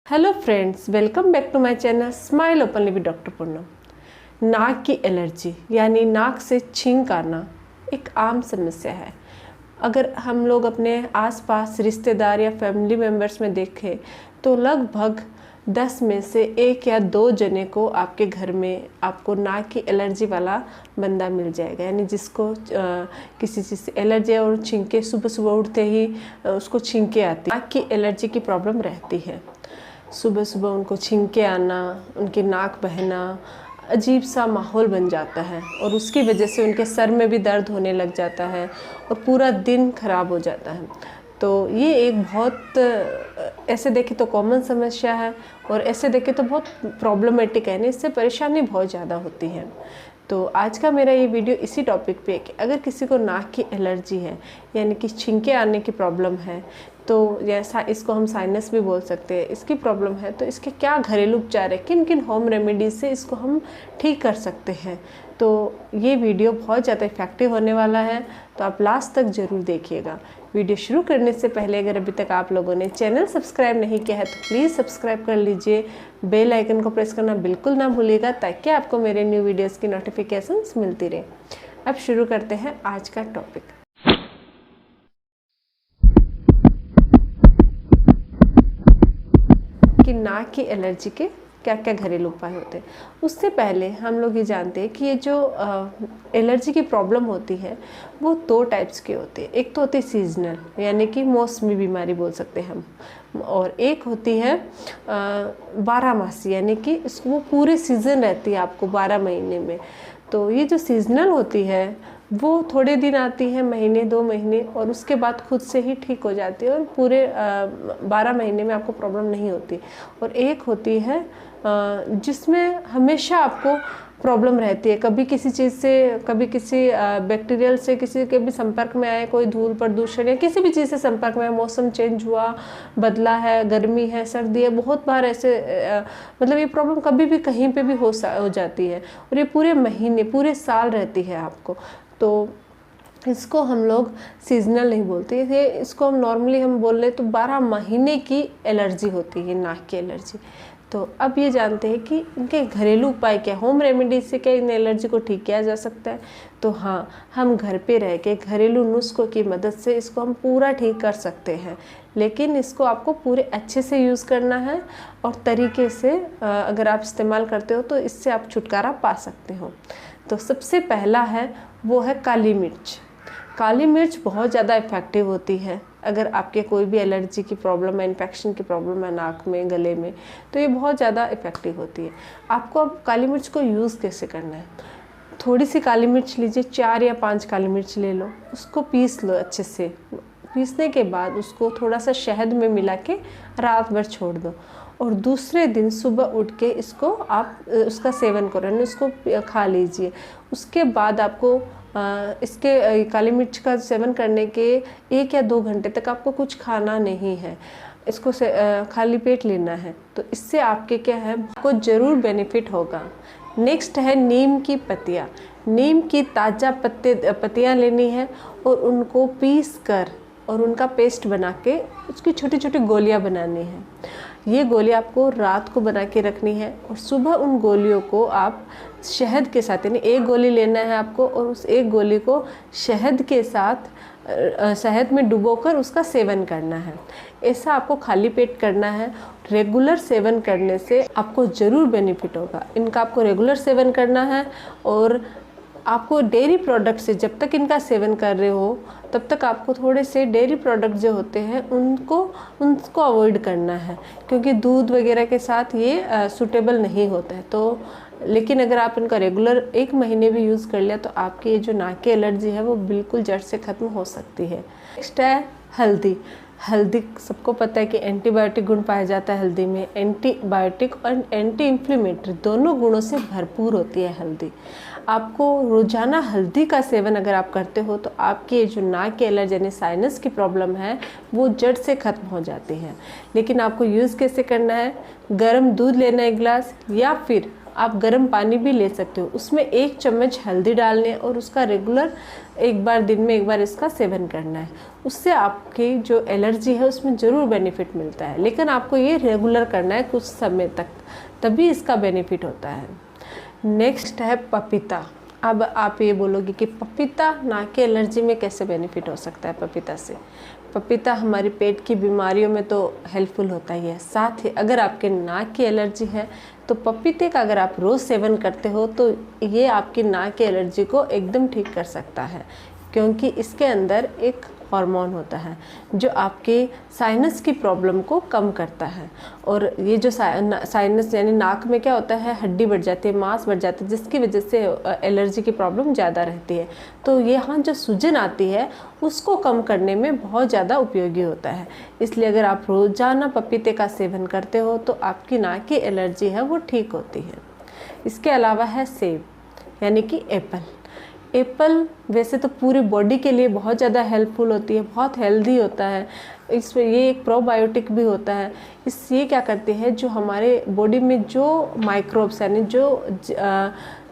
Hello friends, welcome back to my channel smile openly with doctor Poonam. नाक की allergy यानी नाक से छींक आना एक आम समस्या है। अगर हम लोग अपने आसपास रिश्तेदार या फैमिली मेम्बर्स में देखें तो लगभग 10 में से 1 या 2 जने को आपके घर में आपको नाक की एलर्जी वाला बंदा मिल जाएगा, यानी जिसको किसी चीज़ से एलर्जी है और छींके सुबह सुबह उठते ही उसको छींके आती है। नाक की एलर्जी की प्रॉब्लम रहती है। सुबह सुबह उनको छींके आना, उनकी नाक बहना, अजीब सा माहौल बन जाता है और उसकी वजह से उनके सर में भी दर्द होने लग जाता है और पूरा दिन खराब हो जाता है। तो ये एक बहुत ऐसे देखें तो कॉमन समस्या है और ऐसे देखें तो बहुत प्रॉब्लमेटिक है, इससे परेशानी बहुत ज़्यादा होती है। तो आज का मेरा ये वीडियो इसी टॉपिक पे है कि अगर किसी को नाक की एलर्जी है यानी कि छींके आने की प्रॉब्लम है, तो जैसा इसको हम साइनस भी बोल सकते हैं, इसकी प्रॉब्लम है तो इसके क्या घरेलू उपचार है, किन किन होम रेमेडीज से इसको हम ठीक कर सकते हैं। तो ये वीडियो बहुत ज़्यादा इफेक्टिव होने वाला है, तो आप लास्ट तक ज़रूर देखिएगा। वीडियो शुरू करने से पहले अगर अभी तक आप लोगों ने चैनल सब्सक्राइब नहीं किया है तो प्लीज़ सब्सक्राइब कर लीजिए। बेल आइकन को प्रेस करना बिल्कुल ना भूलिएगा ताकि आपको मेरे न्यू वीडियोस की नोटिफिकेशंस मिलती रहे। अब शुरू करते हैं आज का टॉपिक। कि नाक की एलर्जी के क्या क्या घरेलू उपाय होते हैं। उससे पहले हम लोग ये जानते हैं कि ये जो एलर्जी की प्रॉब्लम होती है वो 2 टाइप्स की होती है। एक तो होती है सीजनल यानी कि मौसमी बीमारी बोल सकते हैं हम, और एक होती है 12 मासी यानी कि वो पूरे सीज़न रहती है आपको 12 महीने में। तो ये जो सीजनल होती है वो थोड़े दिन आती है, महीने 2 महीने, और उसके बाद खुद से ही ठीक हो जाती है और पूरे 12 महीने में आपको प्रॉब्लम नहीं होती। और एक होती है जिसमें हमेशा आपको प्रॉब्लम रहती है, कभी किसी चीज़ से, कभी किसी बैक्टीरियल से किसी के भी संपर्क में आए, कोई धूल प्रदूषण या किसी भी चीज़ से संपर्क में आए, मौसम चेंज हुआ, बदला है, गर्मी है, सर्दी है, बहुत बार ऐसे मतलब ये प्रॉब्लम कभी भी कहीं पे भी हो जाती है और ये पूरे महीने पूरे साल रहती है आपको। तो इसको हम लोग सीजनल नहीं बोलते, ये इसको हम नॉर्मली हम बोल रहे तो 12 महीने की एलर्जी होती है नाक की एलर्जी। तो अब ये जानते हैं कि इनके घरेलू उपाय क्या, होम रेमेडी से क्या इन एलर्जी को ठीक किया जा सकता है। तो हाँ, हम घर पे रह के घरेलू नुस्खों की मदद से इसको हम पूरा ठीक कर सकते हैं, लेकिन इसको आपको पूरे अच्छे से यूज़ करना है और तरीके से अगर आप इस्तेमाल करते हो तो इससे आप छुटकारा पा सकते हो। तो सबसे पहला है वो है काली मिर्च। काली मिर्च बहुत ज़्यादा इफ़ेक्टिव होती है। अगर आपके कोई भी एलर्जी की प्रॉब्लम है, इन्फेक्शन की प्रॉब्लम है नाक में, गले में, तो ये बहुत ज़्यादा इफ़ेक्टिव होती है। आपको अब काली मिर्च को यूज़ कैसे करना है, थोड़ी सी काली मिर्च लीजिए, 4 या 5 काली मिर्च ले लो, उसको पीस लो अच्छे से। पीसने के बाद उसको थोड़ा सा शहद में मिला के रात भर छोड़ दो और दूसरे दिन सुबह उठ के इसको आप उसका सेवन करो, यानी उसको खा लीजिए। उसके बाद आपको इसके काली मिर्च का सेवन करने के 1 या 2 घंटे तक आपको कुछ खाना नहीं है, इसको खाली पेट लेना है। तो इससे आपके क्या है, आपको ज़रूर बेनिफिट होगा। नेक्स्ट है नीम की पत्तियाँ। नीम की ताज़ा पत्तियाँ लेनी है और उनको पीस कर और उनका पेस्ट बना के उसकी छोटी छोटी गोलियाँ बनानी है। ये गोलियाँ आपको रात को बना के रखनी है और सुबह उन गोलियों को आप शहद के साथ, यानी 1 गोली लेना है आपको और उस 1 गोली को शहद के साथ शहद में डुबोकर उसका सेवन करना है। ऐसा आपको खाली पेट करना है। रेगुलर सेवन करने से आपको ज़रूर बेनिफिट होगा। इनका आपको रेगुलर सेवन करना है और आपको डेयरी प्रोडक्ट से, जब तक इनका सेवन कर रहे हो तब तक आपको थोड़े से डेयरी प्रोडक्ट जो होते हैं उनको अवॉइड करना है, क्योंकि दूध वगैरह के साथ ये सूटेबल नहीं होता है। तो लेकिन अगर आप इनका रेगुलर 1 महीने भी यूज़ कर लिया तो आपकी ये जो नाक की एलर्जी है वो बिल्कुल जड़ से ख़त्म हो सकती है। नेक्स्ट है हल्दी। हल्दी सबको पता है कि एंटीबायोटिक गुण पाया जाता है हल्दी में। एंटीबायोटिक और एंटी इन्फ्लेमेटरी दोनों गुणों से भरपूर होती है हल्दी। आपको रोज़ाना हल्दी का सेवन अगर आप करते हो तो आपकी जो नाक की एलर्जी यानी साइनस की प्रॉब्लम है वो जड़ से ख़त्म हो जाती है। लेकिन आपको यूज़ कैसे करना है, गर्म दूध लेना 1 गिलास, या फिर आप गर्म पानी भी ले सकते हो, उसमें 1 चम्मच हल्दी डालने और उसका रेगुलर एक बार दिन में 1 बार इसका सेवन करना है। उससे आपकी जो एलर्जी है उसमें ज़रूर बेनिफिट मिलता है, लेकिन आपको ये रेगुलर करना है कुछ समय तक, तभी इसका बेनिफिट होता है। नेक्स्ट है पपीता। अब आप ये बोलोगे कि पपीता नाक की एलर्जी में कैसे बेनिफिट हो सकता है पपीता से। पपीता हमारी पेट की बीमारियों में तो हेल्पफुल होता ही है, साथ ही अगर आपके नाक की एलर्जी है तो पपीते का अगर आप रोज़ सेवन करते हो तो ये आपकी नाक की एलर्जी को एकदम ठीक कर सकता है, क्योंकि इसके अंदर एक हार्मोन होता है जो आपके साइनस की प्रॉब्लम को कम करता है। और ये जो साइनस यानी नाक में क्या होता है, हड्डी बढ़ जाती है, मांस बढ़ जाती है, जिसकी वजह से एलर्जी की प्रॉब्लम ज़्यादा रहती है। तो यहाँ जो सूजन आती है उसको कम करने में बहुत ज़्यादा उपयोगी होता है। इसलिए अगर आप रोज़ाना पपीते का सेवन करते हो तो आपकी नाक की एलर्जी है वो ठीक होती है। इसके अलावा है सेब यानी कि एप्पल। एप्पल वैसे तो पूरी बॉडी के लिए बहुत ज़्यादा हेल्पफुल होती है, बहुत हेल्दी होता है। इसमें ये एक प्रोबायोटिक भी होता है। ये क्या करती है, जो हमारे बॉडी में जो माइक्रोब्स यानी जो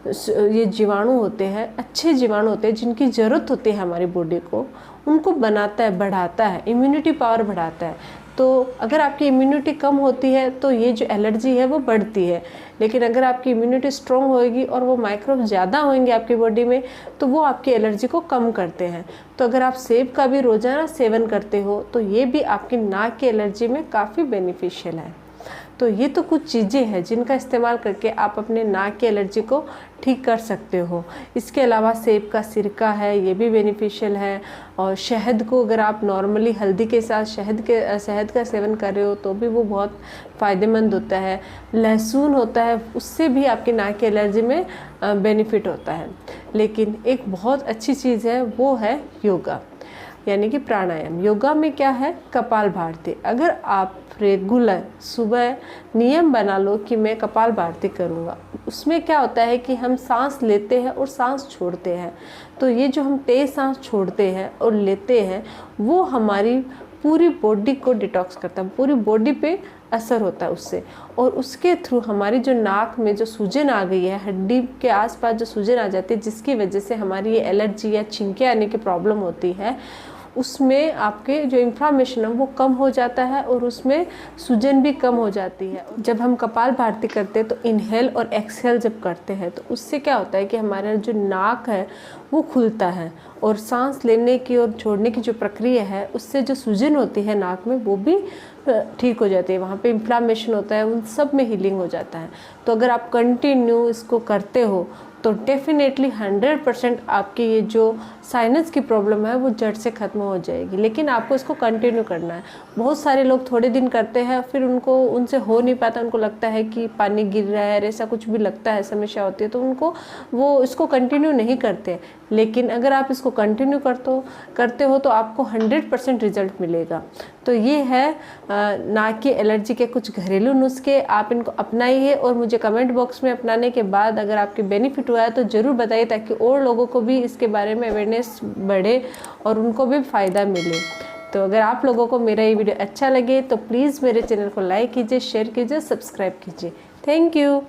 ये जीवाणु होते हैं, अच्छे जीवाणु होते हैं जिनकी ज़रूरत होती है हमारी बॉडी को, उनको बनाता है, बढ़ाता है, इम्यूनिटी पावर बढ़ाता है। तो अगर आपकी इम्यूनिटी कम होती है तो ये जो एलर्जी है वो बढ़ती है, लेकिन अगर आपकी इम्यूनिटी स्ट्रॉन्ग होएगी और वो माइक्रोब ज़्यादा होंगे आपकी बॉडी में तो वो आपकी एलर्जी को कम करते हैं। तो अगर आप सेब का भी रोज़ाना सेवन करते हो तो ये भी आपकी नाक की एलर्जी में काफ़ी बेनिफिशियल है। तो ये तो कुछ चीज़ें हैं जिनका इस्तेमाल करके आप अपने नाक की एलर्जी को ठीक कर सकते हो। इसके अलावा सेब का सिरका है, ये भी बेनिफिशियल है। और शहद को अगर आप नॉर्मली हल्दी के साथ शहद का सेवन कर रहे हो तो भी वो बहुत फ़ायदेमंद होता है। लहसुन होता है, उससे भी आपकी नाक की एलर्जी में बेनिफिट होता है। लेकिन एक बहुत अच्छी चीज़ है वो है योगा यानी कि प्राणायाम। योगा में क्या है, कपालभाति। अगर आप रेगुलर सुबह नियम बना लो कि मैं कपालभाति करूँगा, उसमें क्या होता है कि हम सांस लेते हैं और सांस छोड़ते हैं। तो ये जो हम तेज़ सांस छोड़ते हैं और लेते हैं वो हमारी पूरी बॉडी को डिटॉक्स करता है, पूरी बॉडी पे असर होता है उससे। और उसके थ्रू हमारी जो नाक में जो सूजन आ गई है, हड्डी के आसपास जो सूजन आ जाती है, जिसकी वजह से हमारी ये एलर्जी या छिंके आने की प्रॉब्लम होती है, उसमें आपके जो इन्फ्लामेशन है वो कम हो जाता है और उसमें सूजन भी कम हो जाती है। जब हम कपालभाति करते हैं तो इनहेल और एक्सहेल जब करते हैं तो उससे क्या होता है कि हमारा जो नाक है वो खुलता है और सांस लेने की और छोड़ने की जो प्रक्रिया है उससे जो सूजन होती है नाक में वो भी ठीक हो जाती है। वहाँ पे इन्फ्लामेशन होता है, उन सब में हीलिंग हो जाता है। तो अगर आप कंटिन्यू इसको करते हो तो डेफिनेटली 100% आपकी ये जो साइनस की प्रॉब्लम है वो जड़ से ख़त्म हो जाएगी। लेकिन आपको इसको कंटिन्यू करना है। बहुत सारे लोग थोड़े दिन करते हैं फिर उनसे हो नहीं पाता, उनको लगता है कि पानी गिर रहा है, ऐसा कुछ भी लगता है, समस्या होती है, तो वो इसको कंटिन्यू नहीं करते। लेकिन अगर आप इसको कंटिन्यू करते हो तो आपको 100% रिजल्ट मिलेगा। तो ये है नाक की एलर्जी के कुछ घरेलू नुस्खे। आप इनको अपनाइए और मुझे कमेंट बॉक्स में अपनाने के बाद अगर आपके बेनिफिट हुआ है तो ज़रूर बताइए, ताकि और लोगों को भी इसके बारे में अवेयरनेस बढ़े और उनको भी फ़ायदा मिले। तो अगर आप लोगों को मेरा ये वीडियो अच्छा लगे तो प्लीज़ मेरे चैनल को लाइक कीजिए, शेयर कीजिए, सब्सक्राइब कीजिए। Thank you.